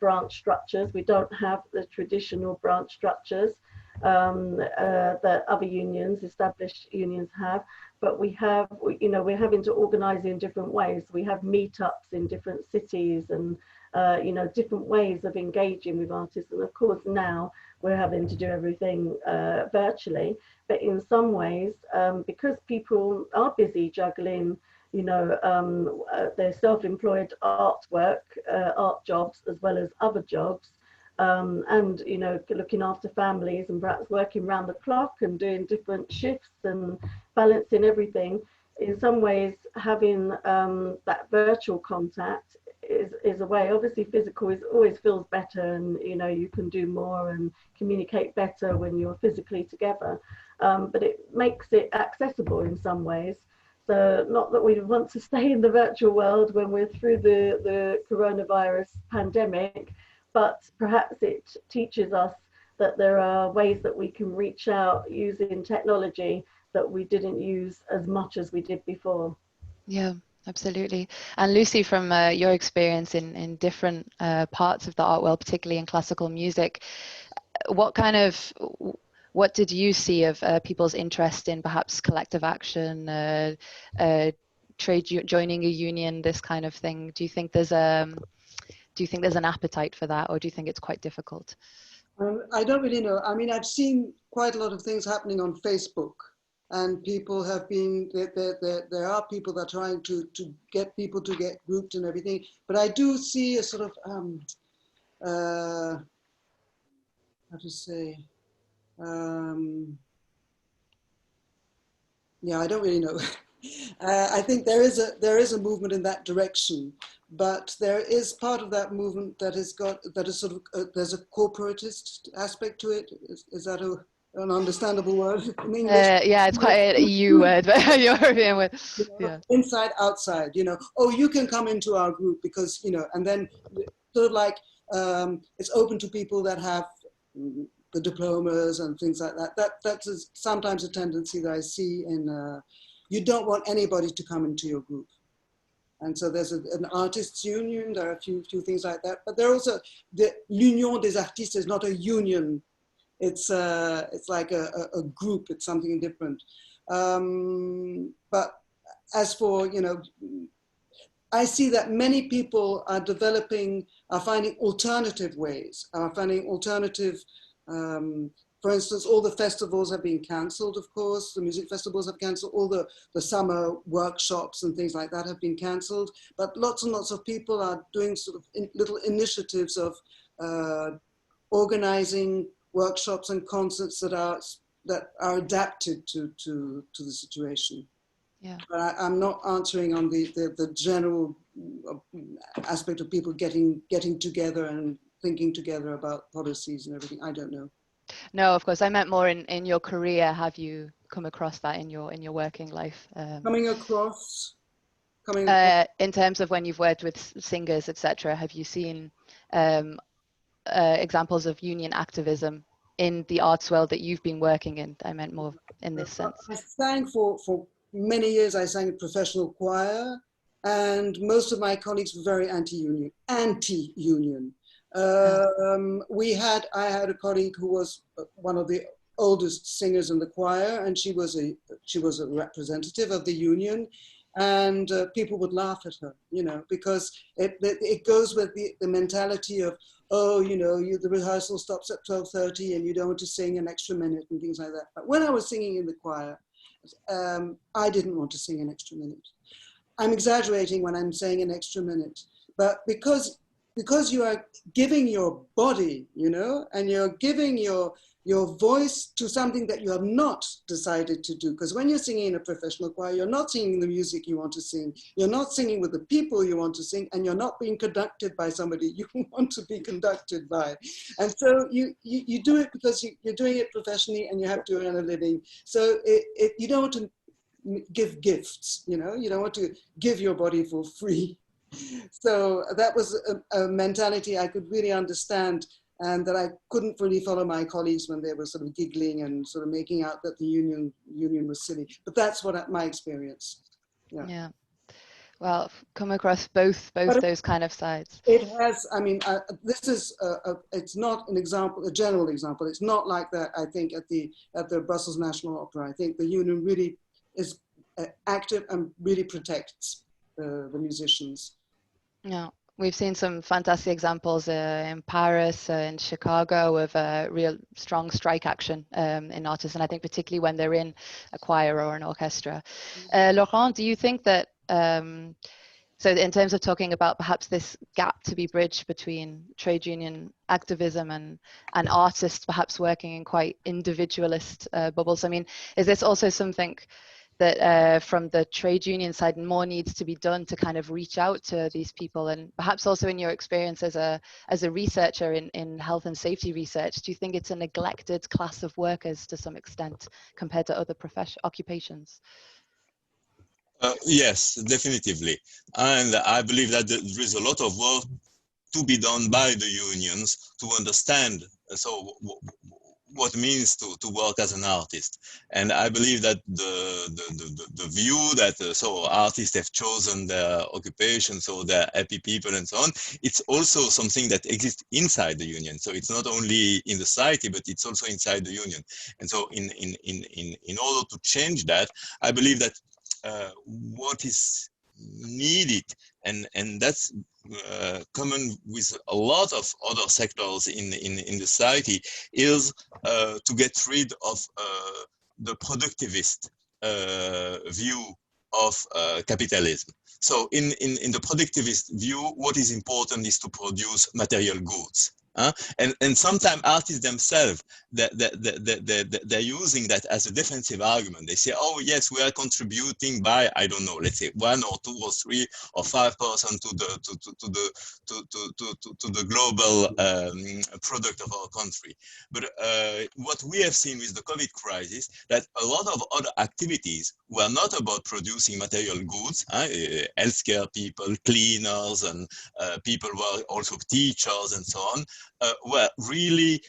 Speaker 4: branch structures. We don't have the traditional branch structures that other unions, established unions, have. But we're having to organise in different ways. We have meetups in different cities, and different ways of engaging with artists. And of course now we're having to do everything virtually. But in some ways, because people are busy juggling, their self-employed artwork, art jobs, as well as other jobs, and looking after families, and perhaps working round the clock and doing different shifts and balancing everything. In some ways, having that virtual contact is a way. Obviously physical always feels better, and you can do more and communicate better when you're physically together, but it makes it accessible in some ways. So not that we want to stay in the virtual world when we're through the coronavirus pandemic, but perhaps it teaches us that there are ways that we can reach out using technology that we didn't use as much as we did before.
Speaker 2: Yeah, absolutely. And Lucy, from your experience in different parts of the art world, particularly in classical music, what did you see of people's interest in perhaps collective action, joining a union, this kind of thing? Do you think there's an appetite for that, or do you think it's quite difficult?
Speaker 5: I don't really know. I mean, I've seen quite a lot of things happening on Facebook, and people have been, there are people that are trying to get people to get grouped and everything. But I do see a sort of, how to say, yeah, I don't really know. I think there is a movement in that direction, but there is part of that movement that is sort of there's a corporatist aspect to it. Is that an understandable word in English?
Speaker 2: Yeah, it's quite an EU word, but European word. Yeah.
Speaker 5: Inside, outside. Oh, you can come into our group because and then sort of like it's open to people that have the diplomas and things like that. That's sometimes a tendency that I see in. You don't want anybody to come into your group. And so there's an artists union, there are a few things like that, but there are also, the l'Union des Artistes is not a union. It's like a group, it's something different. But as for, I see that many people are finding alternative ways, for instance, all the festivals have been cancelled, of course. The music festivals have cancelled. All the summer workshops and things like that have been cancelled. But lots and lots of people are doing sort of little initiatives of organizing workshops and concerts that are adapted to the situation.
Speaker 2: Yeah.
Speaker 5: But I'm not answering on the general aspect of people getting together and thinking together about policies and everything. I don't know.
Speaker 2: No, of course. I meant more in your career. Have you come across that in your working life?
Speaker 5: Coming across.
Speaker 2: In terms of when you've worked with singers, etc., have you seen examples of union activism in the arts world that you've been working in? I meant more in this sense.
Speaker 5: I sang for many years. I sang in professional choir, and most of my colleagues were very anti-union. I had a colleague who was one of the oldest singers in the choir, and she was a representative of the union, and people would laugh at her, because it goes with the mentality of, oh, the rehearsal stops at 12:30 and you don't want to sing an extra minute and things like that. But when I was singing in the choir, I didn't want to sing an extra minute. I'm exaggerating when I'm saying an extra minute, but because you are giving your body, and you're giving your your voice to something that you have not decided to do. Because when you're singing in a professional choir, you're not singing the music you want to sing. You're not singing with the people you want to sing, and you're not being conducted by somebody you want to be conducted by. And so you do it because you're doing it professionally and you have to earn a living. So you don't want to give gifts, you know, you don't want to give your body for free. So that was a mentality I could really understand, and that I couldn't really follow my colleagues when they were sort of giggling and sort of making out that the union was silly. But that's what my experience.
Speaker 2: Yeah. Well, come across both those kind of sides.
Speaker 5: It has. I mean, this is it's not an example, a general example. It's not like that. I think at the Brussels National Opera, I think the union really is active and really protects the musicians.
Speaker 2: Yeah. We've seen some fantastic examples in Paris, in Chicago, of real strong strike action in artists, and I think particularly when they're in a choir or an orchestra. Laurent, do you think that, so in terms of talking about perhaps this gap to be bridged between trade union activism and artists perhaps working in quite individualist bubbles, I mean, is this also something that from the trade union side more needs to be done to kind of reach out to these people? And perhaps also in your experience as a researcher in health and safety research, do you think it's a neglected class of workers to some extent compared to other occupations?
Speaker 3: Yes, definitively. And I believe that there is a lot of work to be done by the unions to understand what it means to work as an artist. And I believe that the view that so artists have chosen their occupation, so they're happy people and so on, it's also something that exists inside the union. So it's not only in the society, but it's also inside the union. And so in order to change that, I believe that what is needed, and that's common with a lot of other sectors in the society, is to get rid of the productivist view of capitalism. So in the productivist view, what is important is to produce material goods. And sometimes artists themselves, they're using that as a defensive argument. They say, oh yes, we are contributing by, I don't know, let's say 1 or 2 or 3 or 5% to the global product of our country. But what we have seen with the COVID crisis, that a lot of other activities were not about producing material goods. Healthcare people, cleaners, and people were also teachers and so on, were really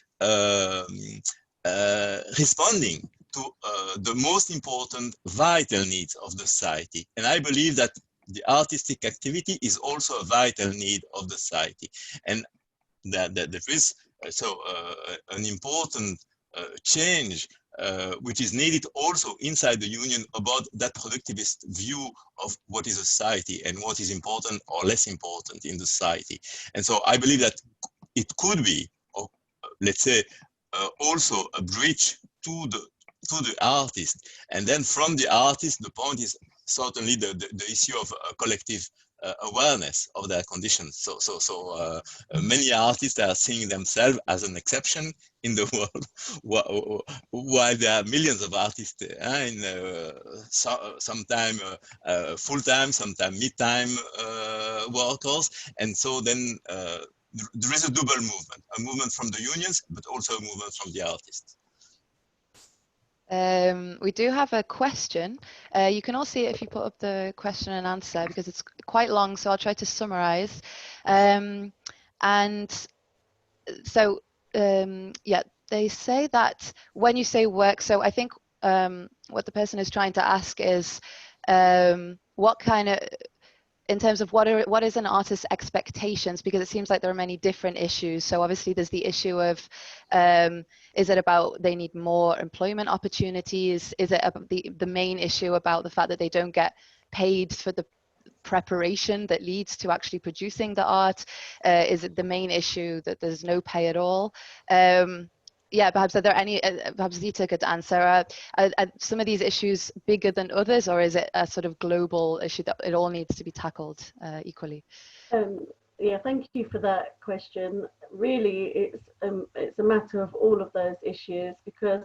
Speaker 3: responding to the most important vital needs of the society. And I believe that the artistic activity is also a vital need of the society. And that there is an important change which is needed also inside the union about that productivist view of what is a society and what is important or less important in the society. And so I believe that it could be, or let's say, also a bridge to the artist. And then from the artist, the point is certainly the issue of collective awareness of their conditions. So many artists are seeing themselves as an exception in the world, while there are millions of artists in sometime full-time, sometime mid-time workers. And so then there is a double movement, a movement from the unions, but also a movement from the artists.
Speaker 2: We do have a question. You can all see it if you put up the question and answer, because it's quite long, so I'll try to summarize. And so, yeah, they say that when you say work, so I think what the person is trying to ask is what kind of, in terms of what is an artist's expectations, because it seems like there are many different issues. So obviously there's the issue of, is it about they need more employment opportunities? Is it about the main issue about the fact that they don't get paid for the preparation that leads to actually producing the art? Is it the main issue that there's no pay at all? Yeah, perhaps are there any, perhaps Zita could answer, are some of these issues bigger than others, or is it a sort of global issue that it all needs to be tackled equally?
Speaker 4: Yeah, thank you for that question. really it's a matter of all of those issues, because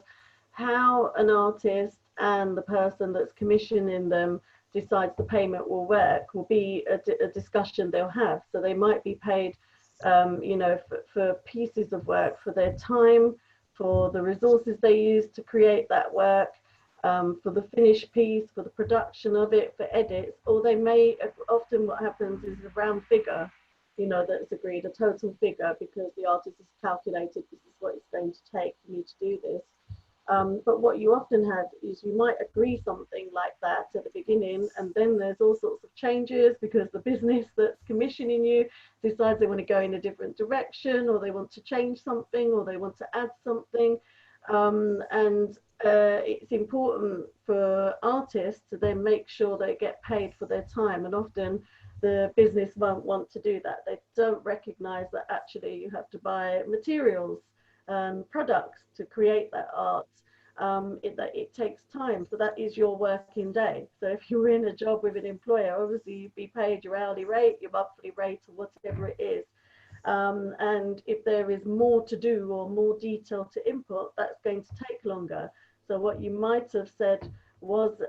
Speaker 4: how an artist and the person that's commissioning them decides the payment will work will be a discussion they'll have. So they might be paid, you know, for pieces of work, for their time, for the resources they use to create that work, for the finished piece, for the production of it, for edits, or they may, often what happens is a round figure, you know, that's agreed, a total figure, because the artist has calculated this is what it's going to take for me to do this. But what you often have is you might agree something like that at the beginning, and then there's all sorts of changes because the business that's commissioning you decides they want to go in a different direction, or they want to change something, or they want to add something. It's important for artists to then make sure they get paid for their time, and often the business won't want to do that. They don't recognize that actually you have to buy materials and products to create that art. It takes time, so that is your working day. So if you're in a job with an employer, obviously you'd be paid your hourly rate, your monthly rate, or whatever it is. And if there is more to do or more detail to input, that's going to take longer. So what you might have said was,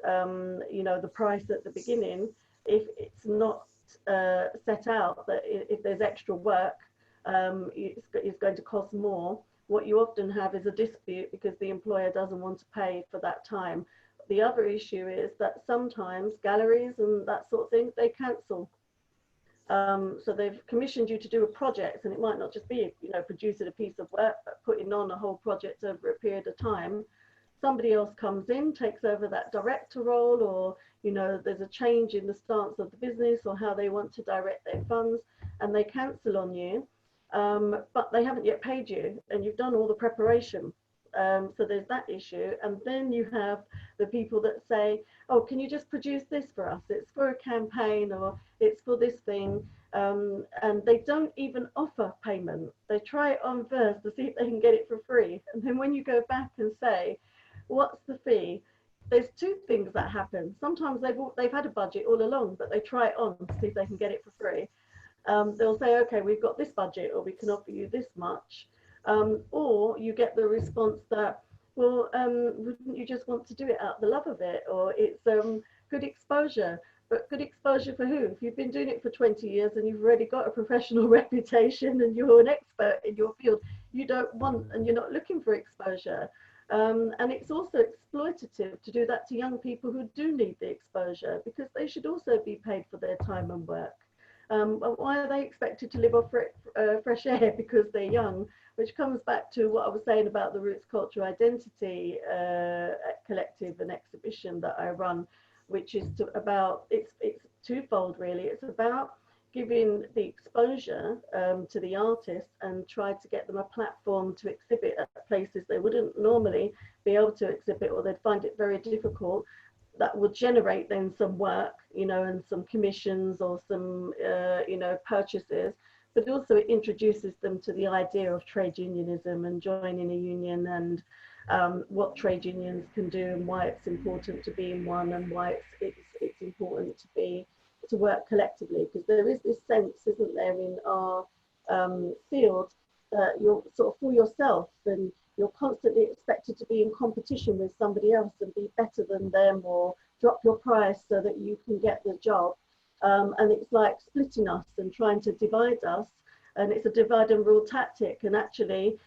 Speaker 4: you know, the price at the beginning, if it's not set out that if there's extra work, it's going to cost more. What you often have is a dispute because the employer doesn't want to pay for that time. The other issue is that sometimes galleries and that sort of thing, they cancel. So they've commissioned you to do a project, and it might not just be, you know, producing a piece of work, but putting on a whole project over a period of time. Somebody else comes in, takes over that director role, or, you know, there's a change in the stance of the business or how they want to direct their funds, and they cancel on you. But they haven't yet paid you, and you've done all the preparation. So there's that issue. And then you have the people that say, oh, can you just produce this for us? It's for a campaign, or it's for this thing. And they don't even offer payment. They try it on first to see if they can get it for free. And then when you go back and say, what's the fee? There's two things that happen. Sometimes they've had a budget all along, but they try it on to see if they can get it for free. They'll say, okay, we've got this budget, or we can offer you this much. Or you get the response that, well, wouldn't you just want to do it out of the love of it? Or it's good exposure. But good exposure for who? If you've been doing it for 20 years and you've already got a professional reputation and you're an expert in your field, you don't want, and you're not looking for exposure. And it's also exploitative to do that to young people who do need the exposure, because they should also be paid for their time and work. Why are they expected to live off fresh air because they're young? Which comes back to what I was saying about the Roots Cultural Identity collective and exhibition that I run, which is about, it's twofold really. It's about giving the exposure to the artists and try to get them a platform to exhibit at places they wouldn't normally be able to exhibit, or they'd find it very difficult. That will generate then some work, you know, and some commissions or some, you know, purchases. But also it introduces them to the idea of trade unionism and joining a union, and what trade unions can do, and why it's important to be in one, and why it's important to work collectively. Because there is this sense, isn't there, in our field, that you're sort of for yourself, and you're constantly expected to be in competition with somebody else and be better than them, or drop your price so that you can get the job. And it's like splitting us and trying to divide us, and it's a divide and rule tactic. And actually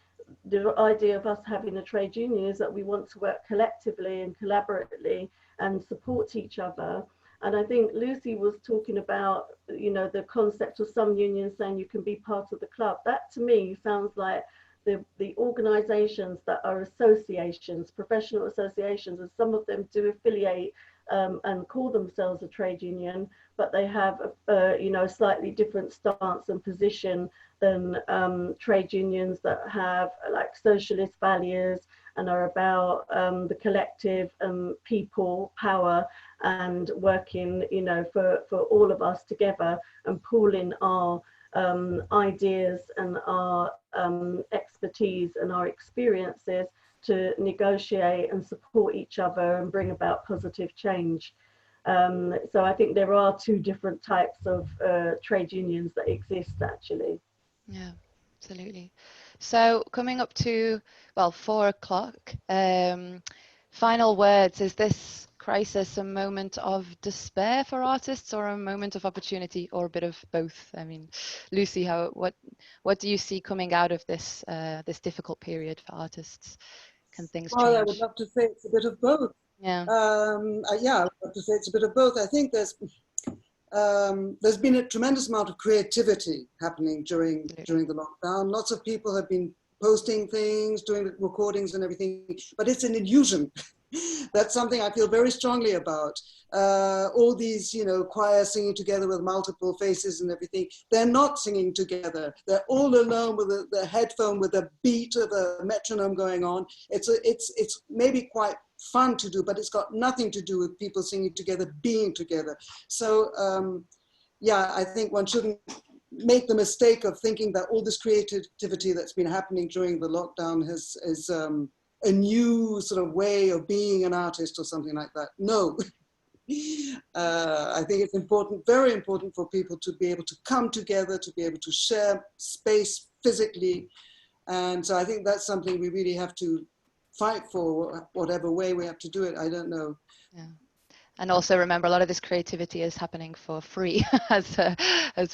Speaker 4: the idea of us having a trade union is that we want to work collectively and collaboratively and support each other. And I think Lucy was talking about, you know, the concept of some unions saying you can be part of the club. That to me sounds like the organizations that are associations, professional associations, and some of them do affiliate and call themselves a trade union, but they have you know, a slightly different stance and position than trade unions that have like socialist values and are about the collective people power and working, you know, for all of us together and pooling our ideas and our expertise and our experiences to negotiate and support each other and bring about positive change. So I think there are two different types of trade unions that exist actually.
Speaker 2: Yeah, Absolutely. So coming up to, well, 4 o'clock, final words. Is this crisis a moment of despair for artists or a moment of opportunity, or a bit of both? I mean, Lucy, what do you see coming out of this this difficult period for artists? Can things
Speaker 5: Well,
Speaker 2: change?
Speaker 5: I would love to say it's a bit of both.
Speaker 2: Yeah.
Speaker 5: Yeah, I would love to say it's a bit of both. I think there's been a tremendous amount of creativity happening during the lockdown. Lots of people have been posting things, doing recordings and everything, but it's an illusion. That's something I feel very strongly about. All these, choirs singing together with multiple faces and everything, they're not singing together. They're all alone with the headphone, with a beat of a metronome going on. It's maybe quite fun to do, but it's got nothing to do with people singing together, being together. So yeah, I think one shouldn't make the mistake of thinking that all this creativity that's been happening during the lockdown is a new sort of way of being an artist or something like that. No. I think it's important, very important for people to be able to come together, to be able to share space physically. And so I think that's something we really have to fight for, whatever way we have to do it. I don't know.
Speaker 2: Yeah. And also remember, a lot of this creativity is happening for free, as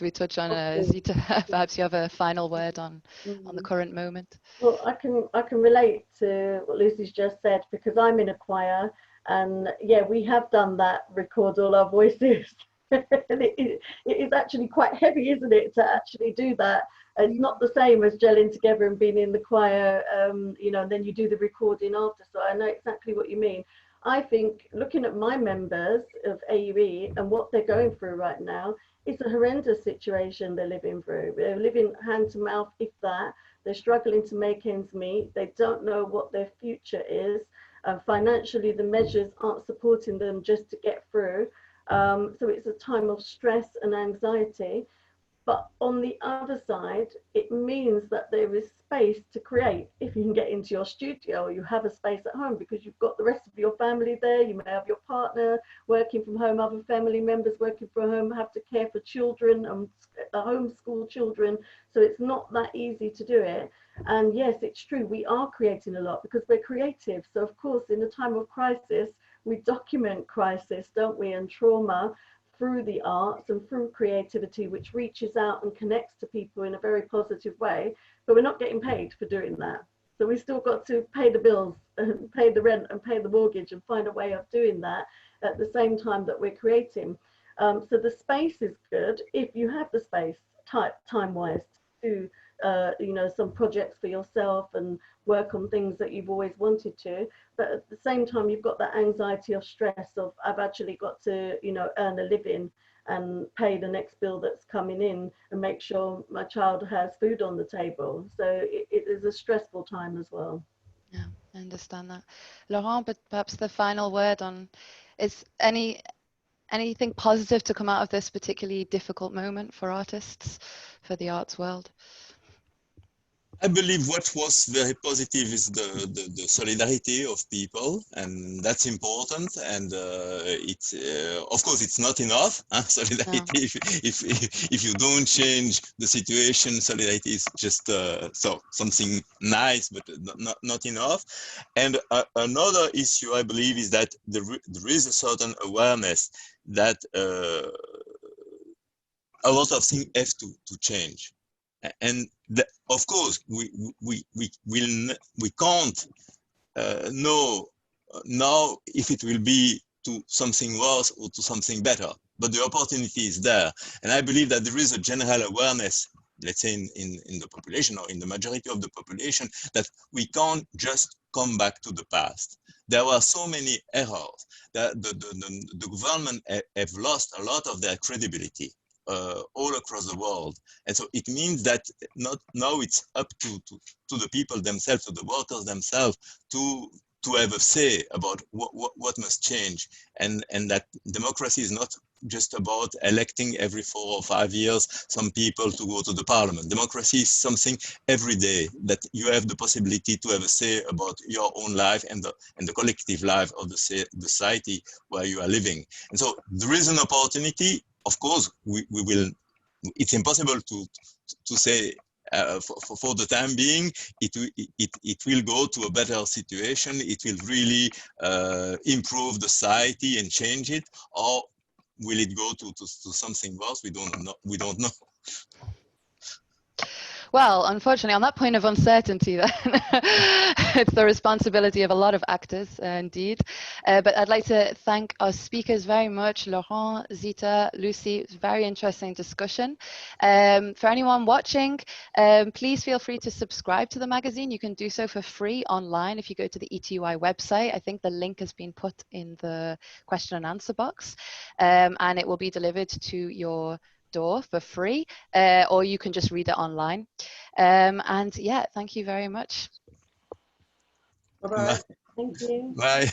Speaker 2: we touch on. Zita, perhaps you have a final word on the current moment.
Speaker 4: Well, I can relate to what Lucy's just said, because I'm in a choir, and yeah, we have done that, record all our voices. And it is actually quite heavy, isn't it, to actually do that? It's not the same as gelling together and being in the choir, and then you do the recording after. So I know exactly what you mean. I think looking at my members of AUE and what they're going through right now, it's a horrendous situation they're living through. They're living hand to mouth, if that. They're struggling to make ends meet. They don't know what their future is. Financially, the measures aren't supporting them just to get through. So it's a time of stress and anxiety. But on the other side, it means that there is space to create. If you can get into your studio, or you have a space at home, because you've got the rest of your family there. You may have your partner working from home, other family members working from home, have to care for children and homeschool children. So it's not that easy to do it. And yes, it's true, we are creating a lot because we're creative. So of course, in a time of crisis, we document crisis, don't we, and trauma, through the arts and through creativity, which reaches out and connects to people in a very positive way, but we're not getting paid for doing that. So we still got to pay the bills and pay the rent and pay the mortgage and find a way of doing that at the same time that we're creating. So the space is good if you have the space time-wise to do some projects for yourself and work on things that you've always wanted to. But at the same time, you've got that anxiety of stress of, I've actually got to, earn a living and pay the next bill that's coming in and make sure my child has food on the table. So it is a stressful time as well.
Speaker 2: Yeah, I understand that. Laurent, but perhaps the final word on, is anything positive to come out of this particularly difficult moment for artists, for the arts world?
Speaker 3: I believe what was very positive is the solidarity of people, and that's important. And it's of course it's not enough. Solidarity. No. If you don't change the situation, solidarity is just something nice, but not enough. And another issue I believe is that there is a certain awareness that a lot of things have to change. And of course, we can't know now if it will be to something worse or to something better, but the opportunity is there. And I believe that there is a general awareness, let's say in the population or in the majority of the population, that we can't just come back to the past. There were so many errors that the government have lost a lot of their credibility. All across the world, and so it means that now it's up to the people themselves, to the workers themselves, to have a say about what must change, and that democracy is not just about electing every 4 or 5 years some people to go to the parliament. Democracy is something every day that you have the possibility to have a say about your own life and the collective life of the society where you are living. And so there is an opportunity. Of course, we will. It's impossible to say for the time being, it will go to a better situation. It will really improve the society and change it, or will it go to something worse? We don't know. We don't know.
Speaker 2: Well, unfortunately, on that point of uncertainty, then it's the responsibility of a lot of actors, indeed. But I'd like to thank our speakers very much, Laurent, Zita, Lucy. It was a very interesting discussion. For anyone watching, please feel free to subscribe to the magazine. You can do so for free online if you go to the ETUI website. I think the link has been put in the question and answer box, and it will be delivered to your door for free, or you can just read it online. And yeah, thank you very much.
Speaker 5: Bye-bye.
Speaker 4: Thank you.
Speaker 3: Bye.